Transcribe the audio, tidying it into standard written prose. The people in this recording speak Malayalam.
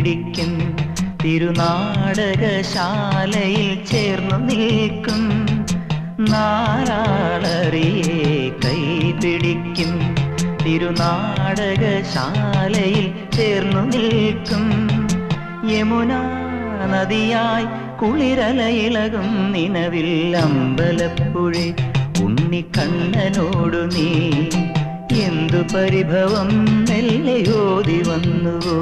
പിടിക്കും തിരുനാടകശാലയിൽ ചേർന്നു നിൽക്കും നാരാളറിയെ കൈപിടിക്കും തിരുനാടകശാലയിൽ ചേർന്നു നിൽക്കും യമുനാ നദിയായി കുളിരലയിളകും നിനവിൽ അമ്പലപ്പുഴേ ഉണ്ണിക്കണ്ണനോടു നീ എന്തു പരിഭവം മെല്ലെയോതി വന്നുവോ